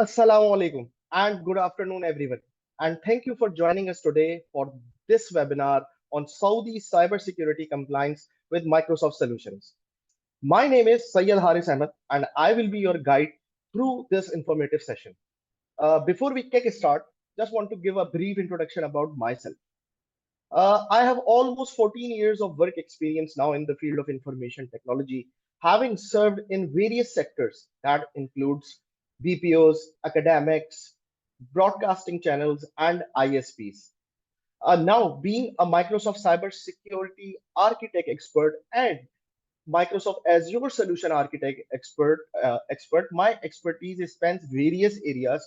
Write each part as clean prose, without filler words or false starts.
Assalamu alaikum and good afternoon, everyone. And thank you for joining us today for this webinar on Saudi cybersecurity compliance with Microsoft Solutions. My name is Syed Haris Ahmed, and I will be your guide through this informative session. Before we kick start, just want to give a brief introduction about myself. I have almost 14 years of work experience now in the field of information technology, having served in various sectors that includes DPOs, academics, broadcasting channels, and ISPs. Now, being a Microsoft cybersecurity architect expert and Microsoft Azure solution architect expert, my expertise spans various areas,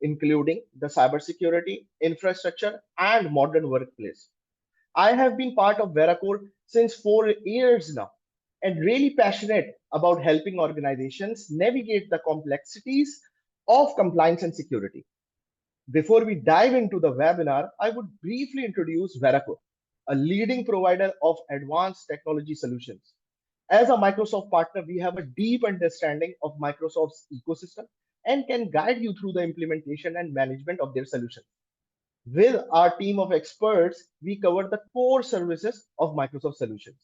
including the cybersecurity, infrastructure, and modern workplace. I have been part of Veraqor since 4 years now and really passionate about helping organizations navigate the complexities of compliance and security. Before we dive into the webinar, I would briefly introduce Veraqor, a leading provider of advanced technology solutions. As a Microsoft partner, we have a deep understanding of Microsoft's ecosystem and can guide you through the implementation and management of their solutions. With our team of experts, we cover the core services of Microsoft Solutions.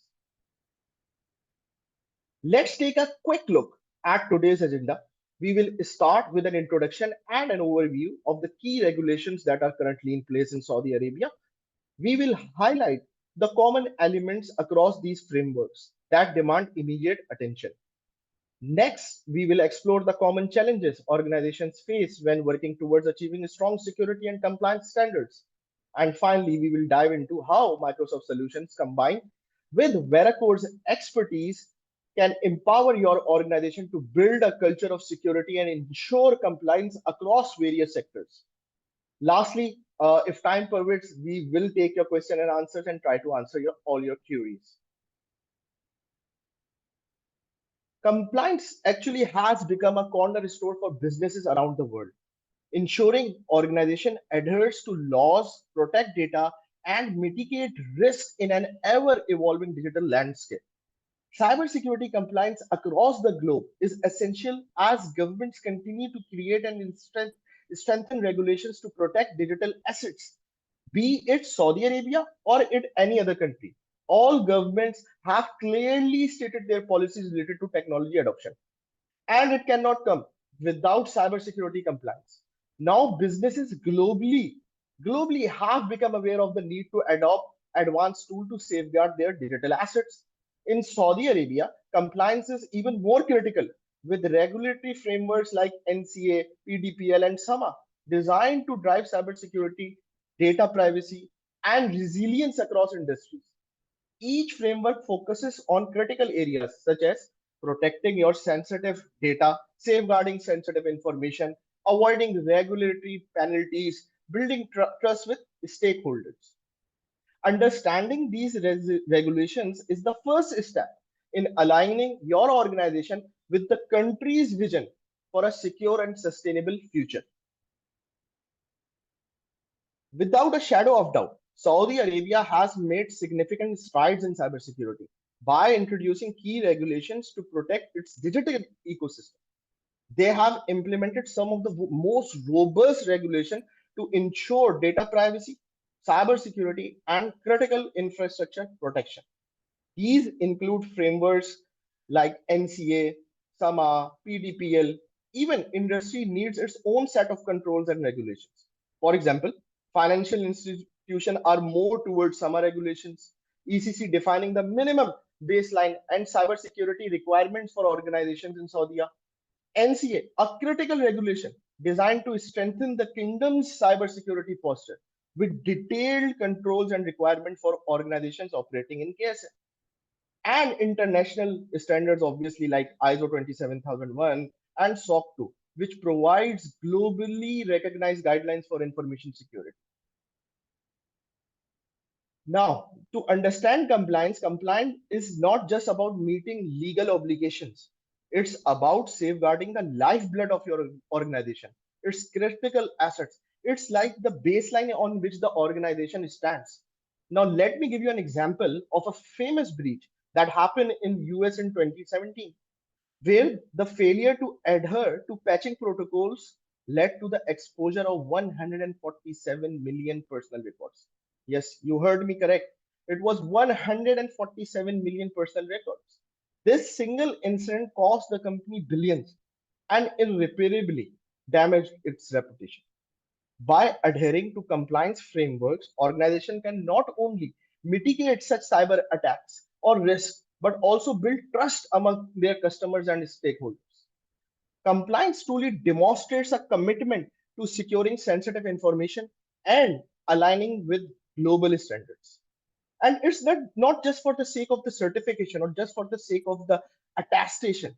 Let's take a quick look at today's agenda. We will start with an introduction and an overview of the key regulations that are currently in place in Saudi Arabia. We will highlight the common elements across these frameworks that demand immediate attention. Next, we will explore the common challenges organizations face when working towards achieving strong security and compliance standards. And finally, we will dive into how Microsoft Solutions combined with Veracor's expertise can empower your organization to build a culture of security and ensure compliance across various sectors. Lastly, if time permits, we will take your question and answers and try to answer all your queries. Compliance actually has become a cornerstone for businesses around the world, ensuring organization adheres to laws, protect data, and mitigate risk in an ever-evolving digital landscape. Cybersecurity compliance across the globe is essential as governments continue to create and strengthen regulations to protect digital assets, be it Saudi Arabia or any other country. All governments have clearly stated their policies related to technology adoption, and it cannot come without cybersecurity compliance. Now, businesses globally have become aware of the need to adopt advanced tools to safeguard their digital assets. In Saudi Arabia, compliance is even more critical with regulatory frameworks like NCA, PDPL, and SAMA designed to drive cybersecurity, data privacy, and resilience across industries. Each framework focuses on critical areas such as protecting your sensitive data, safeguarding sensitive information, avoiding regulatory penalties, building trust with stakeholders. Understanding these regulations is the first step in aligning your organization with the country's vision for a secure and sustainable future. Without a shadow of doubt, Saudi Arabia has made significant strides in cybersecurity by introducing key regulations to protect its digital ecosystem. They have implemented some of the most robust regulation to ensure data privacy, cybersecurity, and critical infrastructure protection. These include frameworks like NCA, SAMA, PDPL. Even industry needs its own set of controls and regulations. For example, financial institutions are more towards SAMA regulations, ECC defining the minimum baseline and cybersecurity requirements for organizations in Saudi Arabia. NCA, a critical regulation designed to strengthen the kingdom's cybersecurity posture with detailed controls and requirements for organizations operating in KSA. And international standards, obviously, like ISO 27001 and SOC 2, which provides globally recognized guidelines for information security. Now, to understand compliance, compliance is not just about meeting legal obligations. It's about safeguarding the lifeblood of your organization, its critical assets. It's like the baseline on which the organization stands. Now, let me give you an example of a famous breach that happened in US in 2017, where the failure to adhere to patching protocols led to the exposure of 147 million personal records. Yes, you heard me correct. It was 147 million personal records. This single incident cost the company billions and irreparably damaged its reputation. By adhering to compliance frameworks, organization can not only mitigate such cyber attacks or risks, but also build trust among their customers and stakeholders. Compliance truly demonstrates a commitment to securing sensitive information and aligning with global standards. And it's not just for the sake of the certification or just for the sake of the attestation.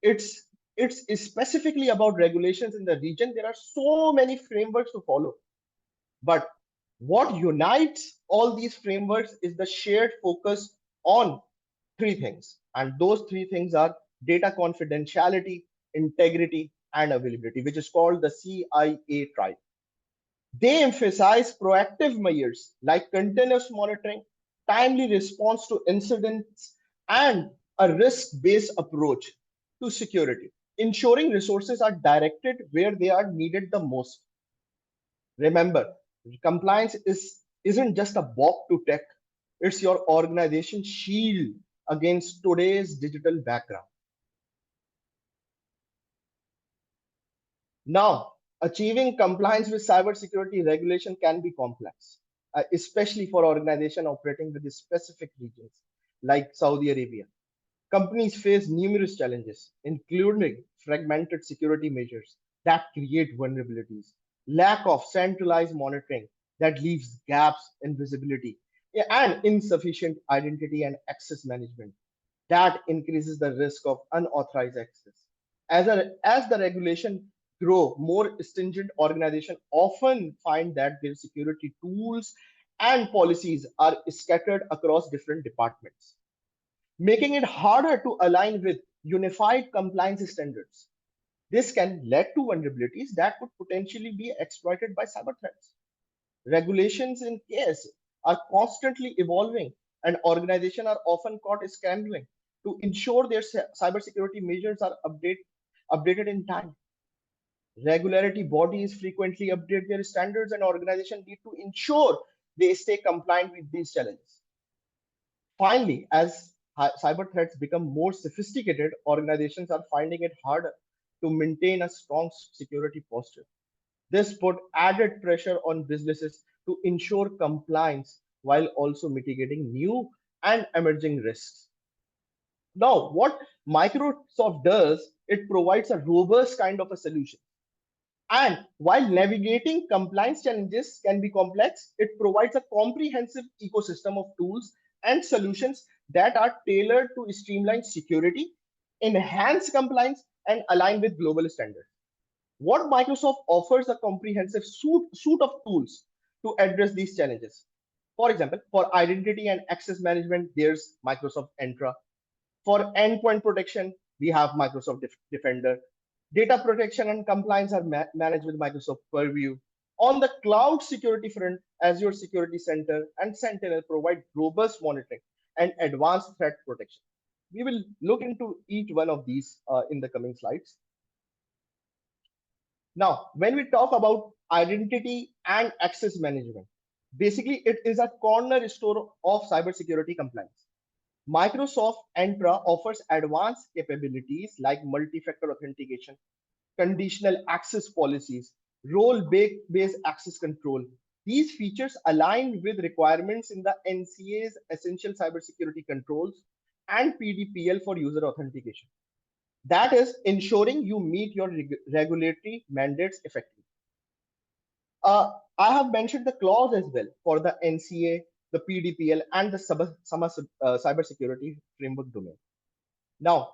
It's it's specifically about regulations in the region. There are so many frameworks to follow. But what unites all these frameworks is the shared focus on three things. And those three things are data confidentiality, integrity, and availability, which is called the CIA tribe. They emphasize proactive measures like continuous monitoring, timely response to incidents, and a risk-based approach to security, ensuring resources are directed where they are needed the most. Remember, compliance isn't just a box to tech, it's your organization shield against today's digital background. Now, achieving compliance with cybersecurity regulation can be complex, especially for organizations operating within specific regions like Saudi Arabia. Companies face numerous challenges, including fragmented security measures that create vulnerabilities, lack of centralized monitoring that leaves gaps in visibility, and insufficient identity and access management that increases the risk of unauthorized access. As the regulation grow, more stringent organizations often find that their security tools and policies are scattered across different departments, making it harder to align with unified compliance standards. This can lead to vulnerabilities that could potentially be exploited by cyber threats. Regulations in case are constantly evolving, and organizations are often caught scrambling to ensure their cybersecurity measures are updated in time. Regularity bodies frequently update their standards, and organizations need to ensure they stay compliant with these challenges. Finally, as cyber threats become more sophisticated, organizations are finding it harder to maintain a strong security posture. This put added pressure on businesses to ensure compliance while also mitigating new and emerging risks. Now, what Microsoft does, it provides a robust kind of a solution. And while navigating compliance challenges can be complex, it provides a comprehensive ecosystem of tools and solutions that are tailored to streamline security, enhance compliance, and align with global standards. What Microsoft offers a comprehensive suite of tools to address these challenges. For example, for identity and access management, there's Microsoft Entra. For endpoint protection, we have Microsoft Defender. Data protection and compliance are managed with Microsoft Purview. On the cloud security front, Azure Security Center and Sentinel provide robust monitoring and advanced threat protection. We will look into each one of these in the coming slides. Now, when we talk about identity and access management, basically it is a cornerstone of cybersecurity compliance. Microsoft Entra offers advanced capabilities like multi-factor authentication, conditional access policies, role-based access control. These features align with requirements in the NCA's Essential Cybersecurity Controls and PDPL for user authentication. That is ensuring you meet your regulatory mandates effectively. I have mentioned the clause as well for the NCA, the PDPL, and the cybersecurity framework domain. Now,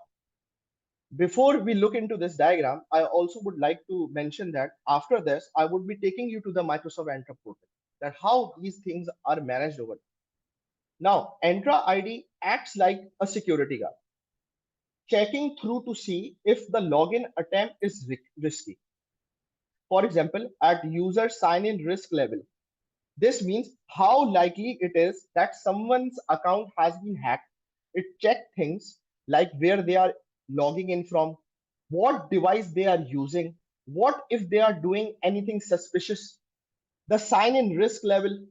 before we look into this diagram, I also would like to mention that after this, I would be taking you to the Microsoft Entra portal, that how these things are managed over. Now, Entra ID acts like a security guard, checking through to see if the login attempt is risky. For example, at user sign-in risk level, this means how likely it is that someone's account has been hacked. It checks things like where they are logging in from, what device they are using, What if they are doing anything suspicious? The sign in risk level.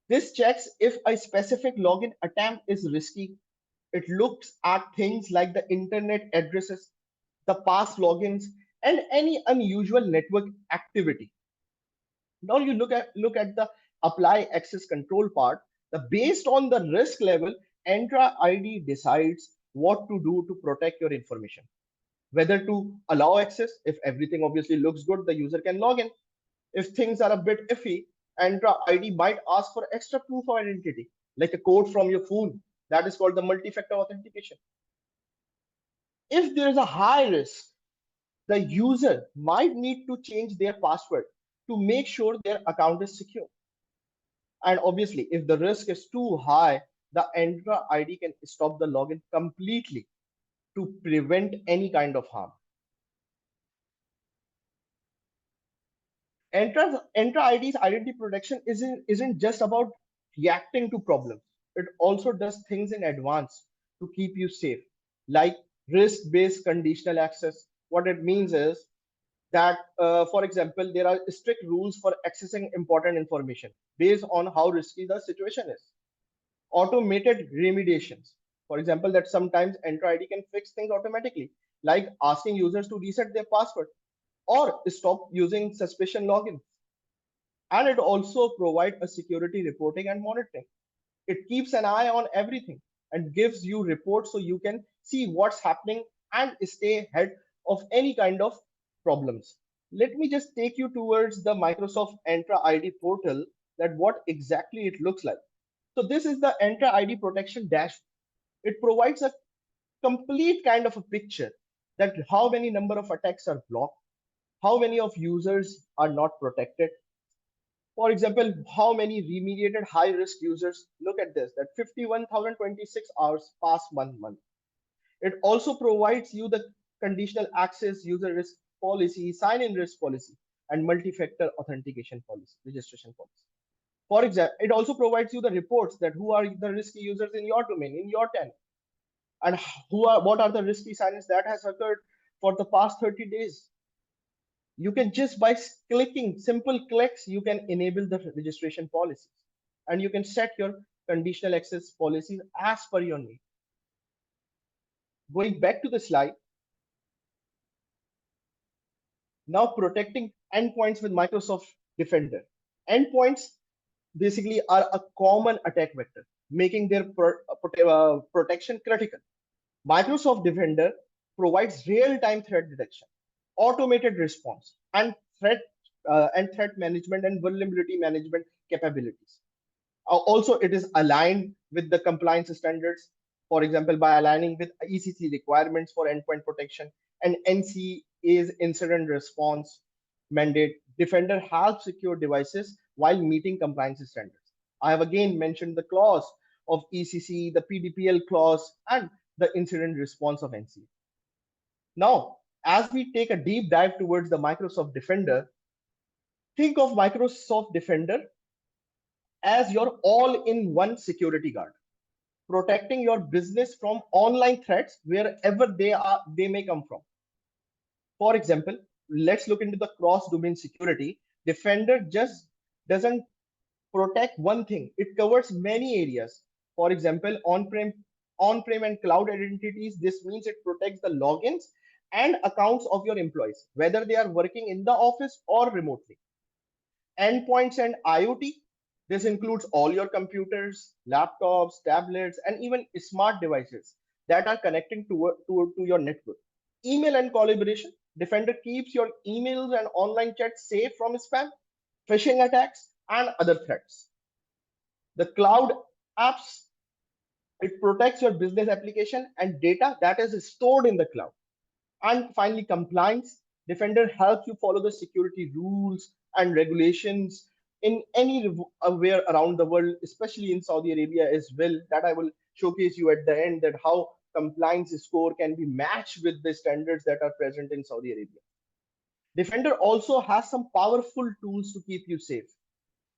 This checks if a specific login attempt is risky. It looks at things like the internet addresses, the past logins, and any unusual network activity. Now you look at the apply access control part. The based on the risk level, Entra ID decides what to do to protect your information. Whether to allow access, if everything obviously looks good, the user can log in. If things are a bit iffy, Entra ID might ask for extra proof of identity, like a code from your phone. That is called the multi-factor authentication. If there is a high risk, the user might need to change their password to make sure their account is secure. And obviously, if the risk is too high, the Entra ID can stop the login completely to prevent any kind of harm. Entra ID's identity protection isn't just about reacting to problems. It also does things in advance to keep you safe, like risk-based conditional access. What it means is that, for example, there are strict rules for accessing important information based on how risky the situation is. Automated remediations. For example, that sometimes Entra ID can fix things automatically, like asking users to reset their password or stop using suspicion logins. And it also provides a security reporting and monitoring. It keeps an eye on everything and gives you reports so you can see what's happening and stay ahead of any kind of problems. Let me just take you towards the Microsoft Entra ID portal, that what exactly it looks like. So this is the Entra ID protection dash. It provides a complete kind of a picture that how many number of attacks are blocked, how many of users are not protected. For example, how many remediated high risk users? Look at this, that 51,026 hours past 1 month. It also provides you the conditional access, user risk policy, sign in risk policy, and multi-factor authentication policy, registration policy. For example, it also provides you the reports that who are the risky users in your domain, in your tenant, and what are the risky sign-ins that has occurred for the past 30 days. You can just by clicking simple clicks, you can enable the registration policies, and you can set your conditional access policies as per your need. Going back to the slide, now protecting endpoints with Microsoft Defender. Endpoints basically are a common attack vector, making their protection critical. Microsoft Defender provides real-time threat detection, automated response, and threat management and vulnerability management capabilities. Also, it is aligned with the compliance standards. For example, by aligning with ECC requirements for endpoint protection and NCA's incident response mandate, Defender helps secure devices while meeting compliance standards. I have again mentioned the clause of ECC, the PDPL clause, and the incident response of NCA. Now, as we take a deep dive towards the Microsoft Defender, think of Microsoft Defender as your all-in-one security guard, protecting your business from online threats wherever they may come from. For example, let's look into the cross-domain security. Defender just doesn't protect one thing; it covers many areas. For example, on-prem and cloud identities. This means it protects the logins and accounts of your employees, whether they are working in the office or remotely. Endpoints and IoT. This includes all your computers, laptops, tablets, and even smart devices that are connecting to your network. Email and collaboration. Defender keeps your emails and online chats safe from spam, phishing attacks, and other threats. The cloud apps, it protects your business application and data that is stored in the cloud. And finally, compliance. Defender helps you follow the security rules and regulations in anywhere around the world, especially in Saudi Arabia as well. That I will showcase you at the end, that how compliance score can be matched with the standards that are present in Saudi Arabia. Defender also has some powerful tools to keep you safe,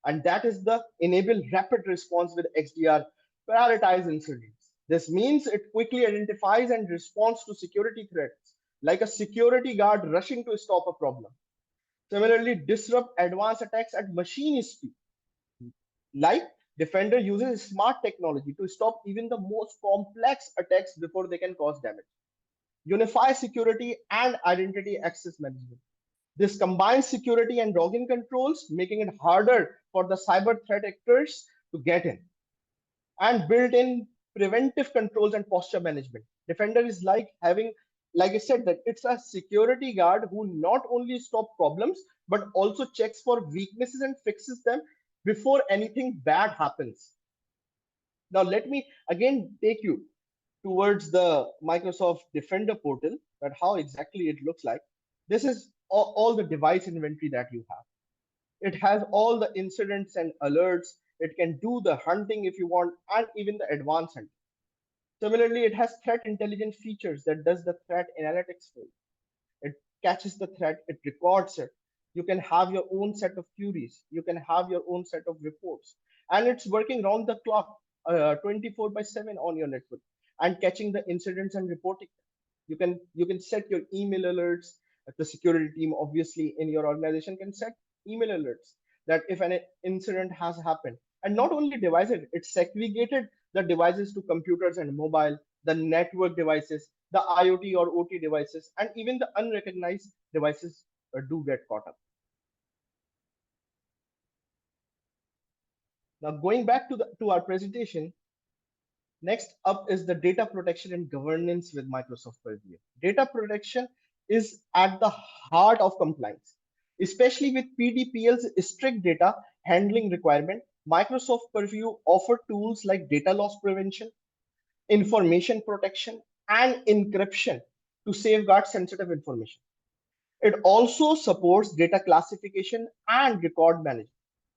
and that is the enable rapid response with XDR, prioritize incidents. This means it quickly identifies and responds to security threats, like a security guard rushing to stop a problem. Similarly, disrupt advanced attacks at machine speed. Like Defender uses smart technology to stop even the most complex attacks before they can cause damage. Unify security and identity access management. This combines security and login controls, making it harder for the cyber threat actors to get in. And built in preventive controls and posture management. Defender is like having, like I said, that it's a security guard who not only stop problems, but also checks for weaknesses and fixes them before anything bad happens. Now, let me again take you towards the Microsoft Defender portal, that how exactly it looks like. This is all the device inventory that you have. It has all the incidents and alerts. It can do the hunting if you want, and even the advanced hunting. Similarly, it has threat intelligence features that does the threat analytics for you. It catches the threat, it records it. You can have your own set of queries. You can have your own set of reports. And it's working round the clock, 24/7 on your network and catching the incidents and reporting. You can set your email alerts. The security team, obviously, in your organization can set email alerts that if an incident has happened. And not only devices, it segregated the devices to computers and mobile, the network devices, the IoT or OT devices, and even the unrecognized devices do get caught up. Now, going back to our presentation, next up is the data protection and governance with Microsoft Purview. Data protection is at the heart of compliance, especially with PDPL's strict data handling requirement. Microsoft Purview offer tools like data loss prevention, information protection, and encryption to safeguard sensitive information. It also supports data classification and record management,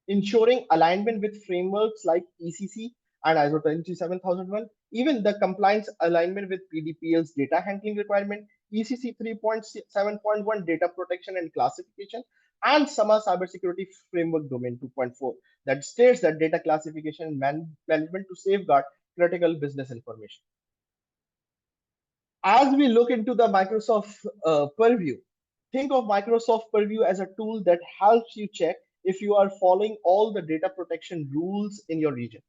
ensuring alignment with frameworks like ECC and ISO 27001, even the compliance alignment with PDPL's data handling requirement, ECC 3.7.1 data protection and classification, and SAMA Cybersecurity Framework Domain 2.4 that states that data classification and management to safeguard critical business information. As we look into the Microsoft Purview, think of Microsoft Purview as a tool that helps you check if you are following all the data protection rules in your region.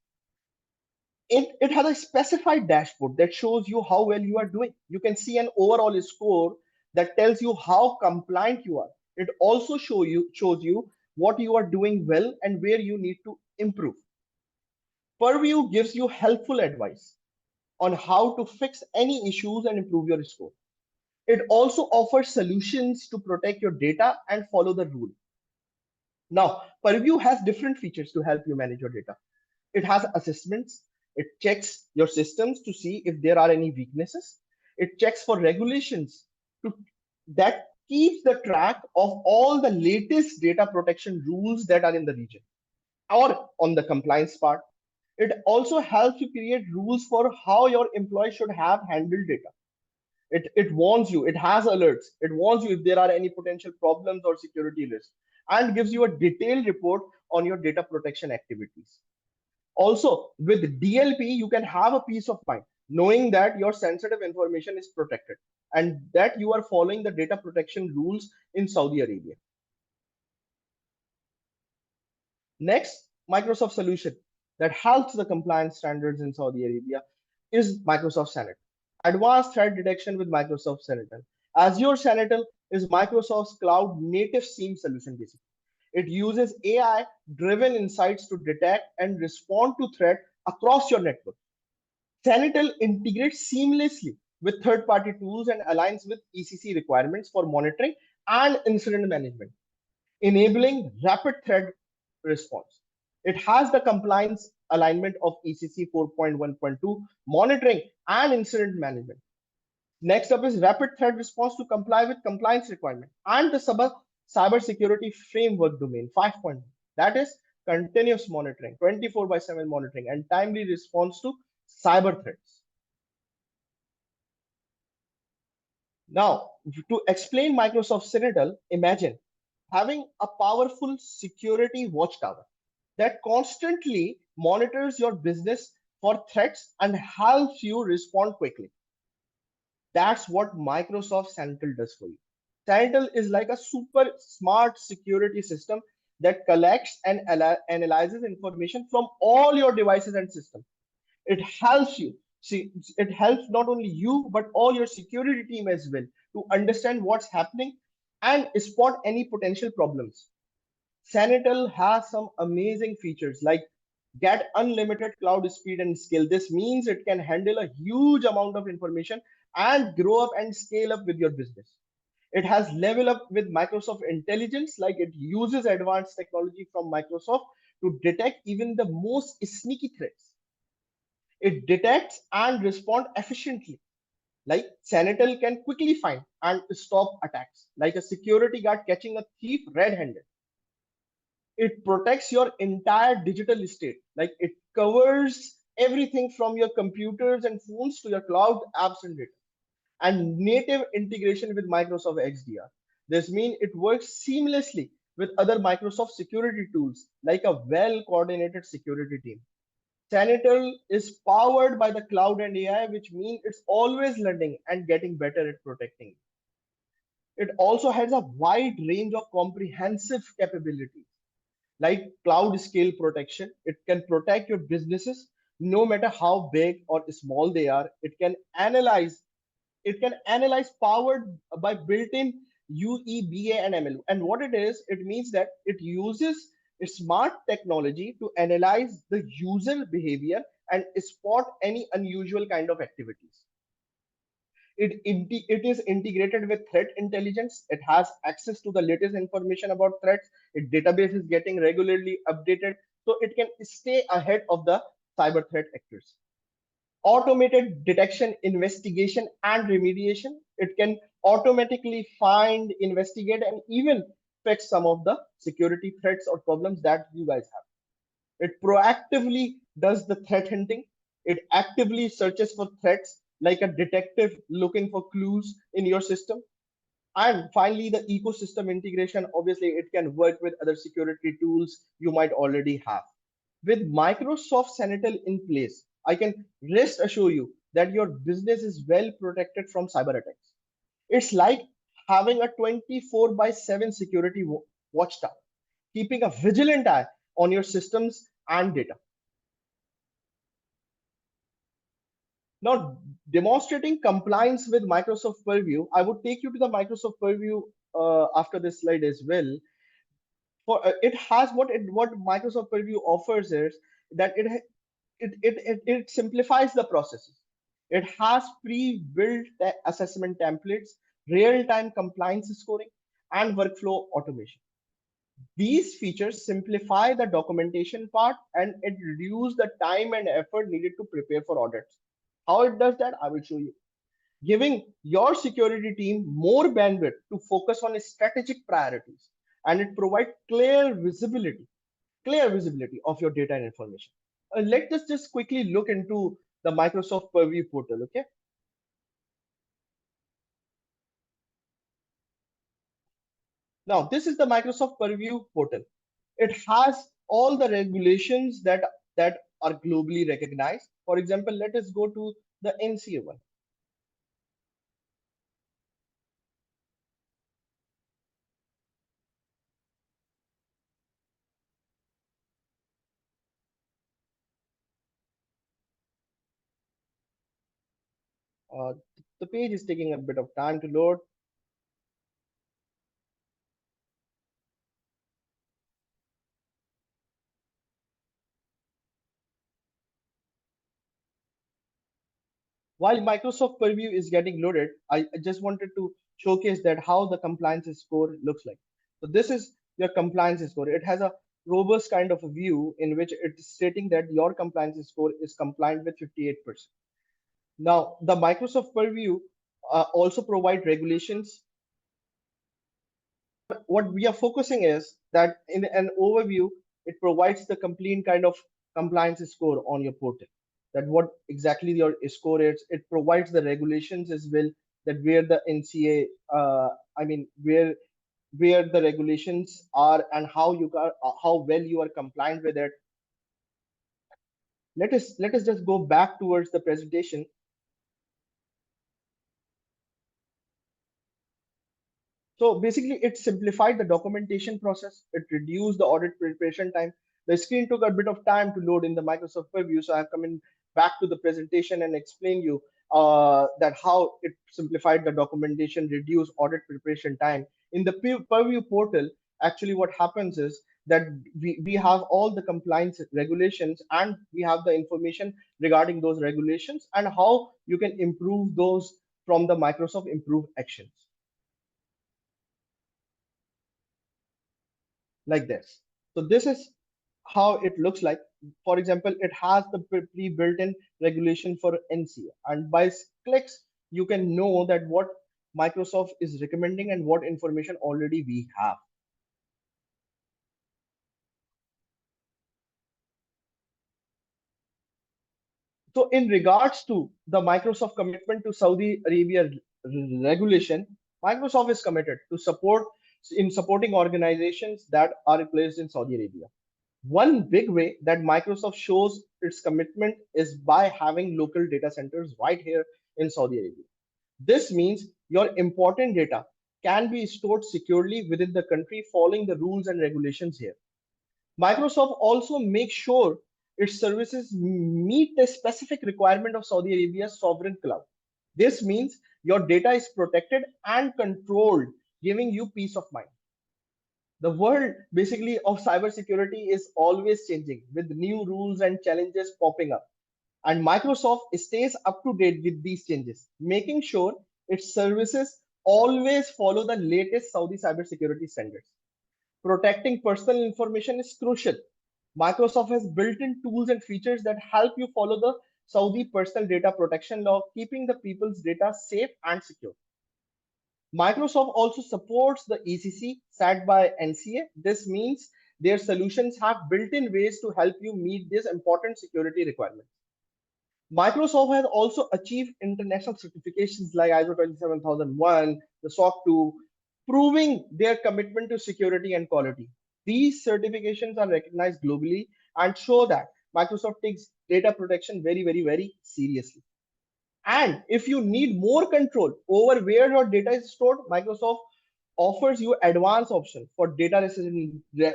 It has a specified dashboard that shows you how well you are doing. You can see an overall score that tells you how compliant you are. It also shows you what you are doing well and where you need to improve. Purview gives you helpful advice on how to fix any issues and improve your score. It also offers solutions to protect your data and follow the rule. Now, Purview has different features to help you manage your data. It has assessments. It checks your systems to see if there are any weaknesses. It checks for regulations that keeps the track of all the latest data protection rules that are in the region or on the compliance part. It also helps you create rules for how your employees should have handled data. It warns you, it has alerts, it warns you if there are any potential problems or security risks, and gives you a detailed report on your data protection activities. Also, with DLP, you can have a peace of mind knowing that your sensitive information is protected and that you are following the data protection rules in Saudi Arabia. Next, Microsoft solution that helps the compliance standards in Saudi Arabia is Microsoft Sentinel. Advanced threat detection with Microsoft Sentinel. Azure Sentinel is Microsoft's cloud native SIEM solution basically. It uses AI driven insights to detect and respond to threat across your network. Sentinel integrates seamlessly with third-party tools and aligns with ECC requirements for monitoring and incident management, enabling rapid threat response. It has the compliance alignment of ECC 4.1.2, monitoring and incident management. Next up is rapid threat response to comply with compliance requirement and the cybersecurity framework domain 5.1. That is continuous monitoring, 24/7 monitoring, and timely response to cyber threats. Now, to explain Microsoft Sentinel, imagine having a powerful security watchtower that constantly monitors your business for threats and helps you respond quickly. That's what Microsoft Sentinel does for you. Sentinel is like a super smart security system that collects and analyzes information from all your devices and systems. It helps you see, it helps not only you but all your security team as well to understand what's happening and spot any potential problems. Sentinel has some amazing features like get unlimited cloud speed and scale. This means it can handle a huge amount of information and grow up and scale up with your business. It has level up with Microsoft intelligence, like it uses advanced technology from Microsoft to detect even the most sneaky threats. It detects and respond efficiently. Like Sentinel can quickly find and stop attacks, like a security guard catching a thief red-handed. It protects your entire digital estate, like it covers everything from your computers and phones to your cloud apps and data, and native integration with Microsoft XDR. This means it works seamlessly with other Microsoft security tools like a well coordinated security team. Sentinel is powered by the cloud and AI, which means it's always learning and getting better at protecting. It also has a wide range of comprehensive capabilities like cloud scale protection. It can protect your businesses no matter how big or small they are. It can analyze powered by built-in UEBA and ML. And what it is, it means that it uses smart technology to analyze the user behavior and spot any unusual kind of activities. It is integrated with threat intelligence. It has access to the latest information about threats. Its database is getting regularly updated, so it can stay ahead of the cyber threat actors. Automated detection, investigation, and remediation. It can automatically find, investigate, and even fix some of the security threats or problems that you guys have. It proactively does the threat hunting. It actively searches for threats like a detective looking for clues in your system. And finally, the ecosystem integration. Obviously, it can work with other security tools you might already have. With Microsoft Sentinel in place, I can rest assure you that your business is well protected from cyber attacks. It's like having a 24 by 7 security watchtower, keeping a vigilant eye on your systems and data. Now, demonstrating compliance with Microsoft Purview, I would take you to the Microsoft Purview after this slide as well. For it has what Microsoft Purview offers is that it simplifies the processes. It has pre-built assessment templates, real-time compliance scoring, and workflow automation. These features simplify the documentation part and it reduces the time and effort needed to prepare for audits. How it does that, I will show you. Giving your security team more bandwidth to focus on strategic priorities, and it provides clear visibility of your data and information. Let us just quickly look into the Microsoft Purview portal, okay? Now, this is the Microsoft Purview portal. It has all the regulations that are globally recognized. For example, let us go to the NCA one. Uh, the page is taking a bit of time to load. While Microsoft Purview is getting loaded, I just wanted to showcase that how the compliance score looks like. So this is your compliance score. It has a robust kind of a view in which it's stating that your compliance score is compliant with 58%. Now, the Microsoft Purview also provide regulations. What we are focusing is that in an overview, it provides the complete kind of compliance score on your portal. That what exactly your score is. It provides the regulations as well. That where the NCA, I mean, where the regulations are and how well you are compliant with it. Let us just go back towards the presentation. So basically, it simplified the documentation process. It reduced the audit preparation time. The screen took a bit of time to load in the Microsoft Purview, so I've come in back to the presentation and explain you that how it simplified the documentation, reduced audit preparation time. In the Purview portal, actually what happens is that we have all the compliance regulations and we have the information regarding those regulations and how you can improve those from the Microsoft Improve actions. Like this. So this is how it looks like. For example, it has the pre-built-in regulation for NCA, and by clicks, you can know that what Microsoft is recommending and what information already we have. So in regards to the Microsoft commitment to Saudi Arabia regulation, Microsoft is committed to supporting organizations that are placed in Saudi Arabia. One big way that Microsoft shows its commitment is by having local data centers right here in Saudi Arabia. This means your important data can be stored securely within the country following the rules and regulations here. Microsoft also makes sure its services meet the specific requirement of Saudi Arabia's sovereign cloud. This means your data is protected and controlled, giving you peace of mind. The world basically of cybersecurity is always changing with new rules and challenges popping up. And Microsoft stays up to date with these changes, making sure its services always follow the latest Saudi cybersecurity standards. Protecting personal information is crucial. Microsoft has built-in tools and features that help you follow the Saudi personal data protection law, keeping the people's data safe and secure. Microsoft also supports the ECC set by NCA. This means their solutions have built-in ways to help you meet these important security requirements. Microsoft has also achieved international certifications like ISO 27001, the SOC 2, proving their commitment to security and quality. These certifications are recognized globally and show that Microsoft takes data protection very, very, very seriously. And if you need more control over where your data is stored, Microsoft offers you advanced option for data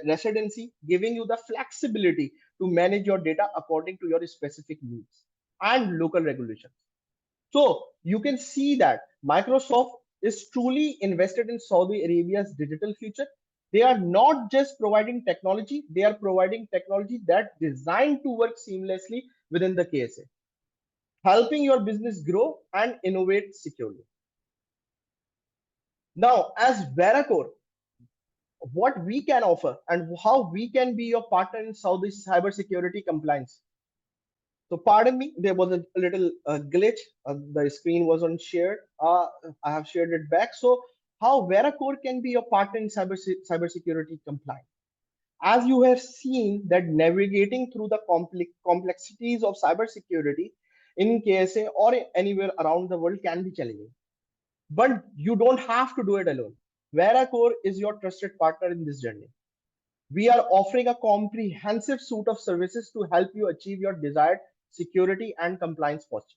residency, giving you the flexibility to manage your data according to your specific needs and local regulations. So you can see that Microsoft is truly invested in Saudi Arabia's digital future. They are not just providing technology, they are providing technology that designed to work seamlessly within the KSA, helping your business grow and innovate securely. Now, as Veraqor, what we can offer and how we can be your partner in Saudi cybersecurity compliance. So pardon me, there was a little glitch. The screen was unshared. I have shared it back. So how Veraqor can be your partner in cybersecurity compliance? As you have seen that navigating through the complexities of cybersecurity in KSA or anywhere around the world can be challenging. But you don't have to do it alone. Veraqor is your trusted partner in this journey. We are offering a comprehensive suite of services to help you achieve your desired security and compliance posture.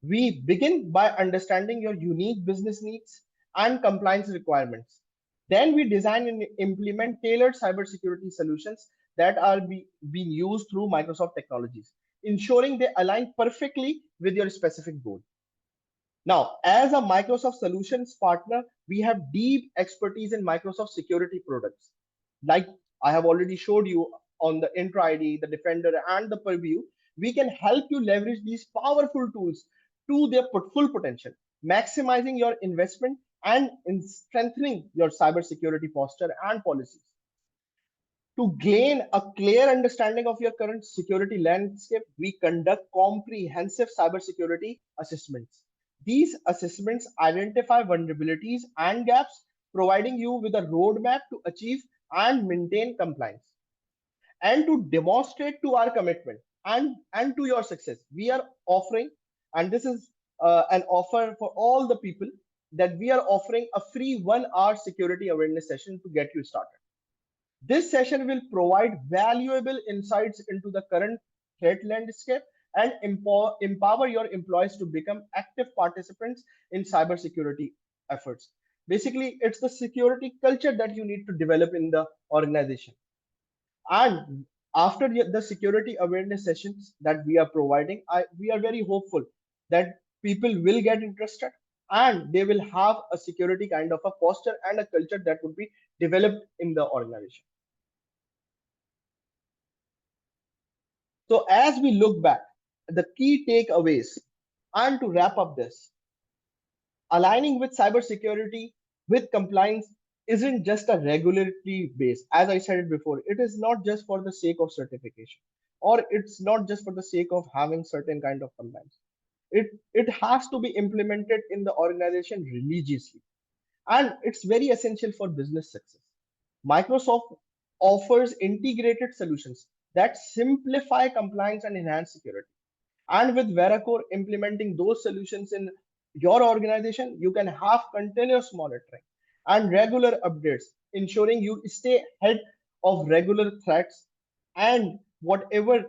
We begin by understanding your unique business needs and compliance requirements. Then we design and implement tailored cybersecurity solutions that are being used through Microsoft technologies, ensuring they align perfectly with your specific goal. Now, as a Microsoft solutions partner, we have deep expertise in Microsoft security products. Like I have already showed you on the Intra ID, the Defender, and the Purview, we can help you leverage these powerful tools to their full potential, maximizing your investment and in strengthening your cybersecurity posture and policies. To gain a clear understanding of your current security landscape, we conduct comprehensive cybersecurity assessments. These assessments identify vulnerabilities and gaps, providing you with a roadmap to achieve and maintain compliance. And to demonstrate to our commitment and to your success, we are offering, and this is an offer for all the people, that we are offering a free 1 hour security awareness session to get you started. This session will provide valuable insights into the current threat landscape and empower your employees to become active participants in cybersecurity efforts. Basically, it's the security culture that you need to develop in the organization. And after the security awareness sessions that we are providing, we are very hopeful that people will get interested and they will have a security kind of a posture and a culture that would be developed in the organization. So as we look back, the key takeaways, and to wrap up this, aligning with cybersecurity with compliance isn't just a regulatory base. As I said it before, it is not just for the sake of certification, or it's not just for the sake of having certain kind of compliance. It has to be implemented in the organization religiously, and it's very essential for business success. Microsoft offers integrated solutions that simplify compliance and enhance security. And with Veracor implementing those solutions in your organization, you can have continuous monitoring and regular updates, ensuring you stay ahead of regular threats and whatever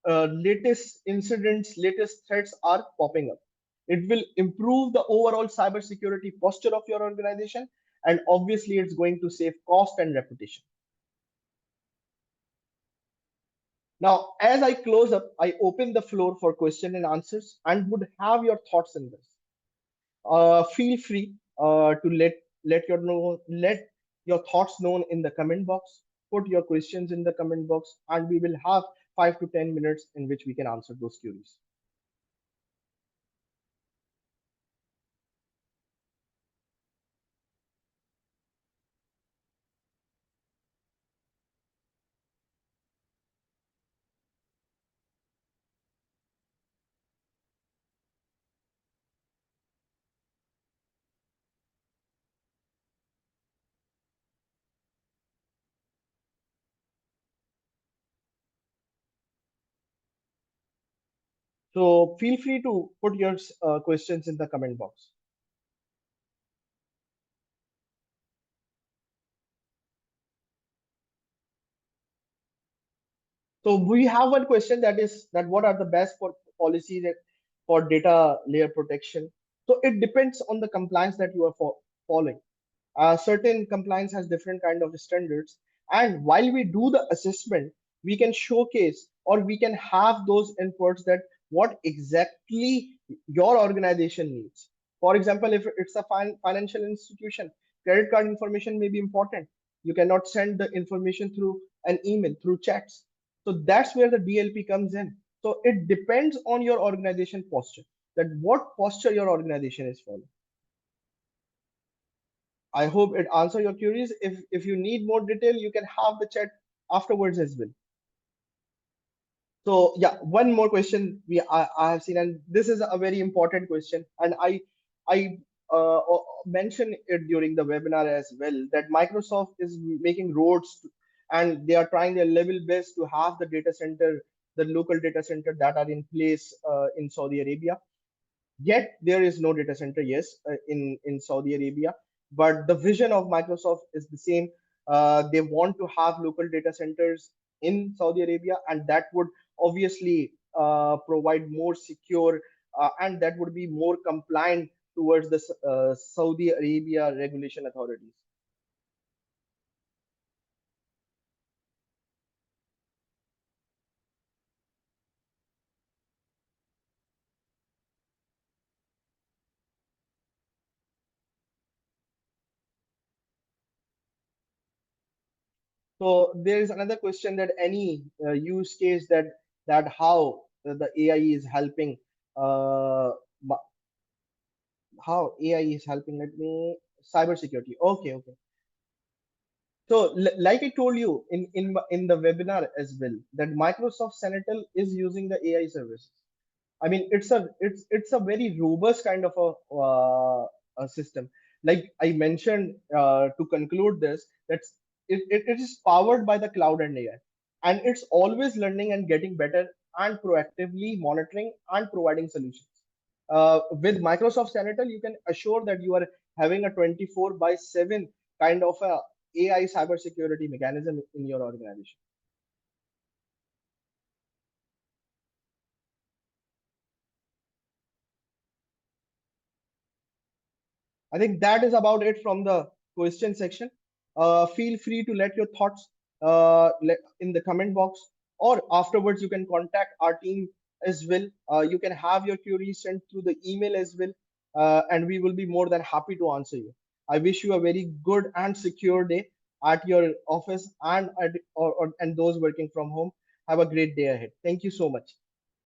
latest incidents, latest threats are popping up. It will improve the overall cybersecurity posture of your organization, and obviously, it's going to save cost and reputation. Now, as I close up, I open the floor for question and answers and would have your thoughts in this. Feel free to let your thoughts known in the comment box. Put your questions in the comment box, and we will have 5 to 10 minutes in which we can answer those queries. So feel free to put your questions in the comment box. So we have one question that is that what are the best for policies for data layer protection? So it depends on the compliance that you are following. Certain compliance has different kind of standards, and while we do the assessment, we can showcase or we can have those inputs that what exactly your organization needs. For example, if it's a financial institution, credit card information may be important. You cannot send the information through an email, through chats. So that's where the DLP comes in. So it depends on your organization posture, that what posture your organization is following. I hope it answer your queries. If you need more detail, you can have the chat afterwards as well. So yeah, one more question I have seen, and this is a very important question, and I mentioned it during the webinar as well, that Microsoft is making roads and they are trying their level best to have the data center, the local data center that are in place in Saudi Arabia. Yet there is no data center, yes, in Saudi Arabia, but the vision of Microsoft is the same. They want to have local data centers in Saudi Arabia, and that would obviously provide more secure and that would be more compliant towards the Saudi Arabia regulation authorities. So there is another question that any use case that how the AI is helping uh, how AI is helping. Let me cybersecurity. Okay, okay. So like I told you in the webinar as well, that Microsoft Sentinel is using the AI services. I mean, it's a very robust kind of a system. Like I mentioned to conclude this, it is powered by the cloud and AI, and it's always learning and getting better and proactively monitoring and providing solutions. With Microsoft Sentinel, you can assure that you are having a 24/7 kind of a AI cybersecurity mechanism in your organization. I think that is about it from the question section. Feel free to let your thoughts in the comment box, or afterwards you can contact our team as well. You can have your queries sent through the email as well, and we will be more than happy to answer you. I wish you a very good and secure day at your office and and those working from home. Have a great day ahead. Thank you so much.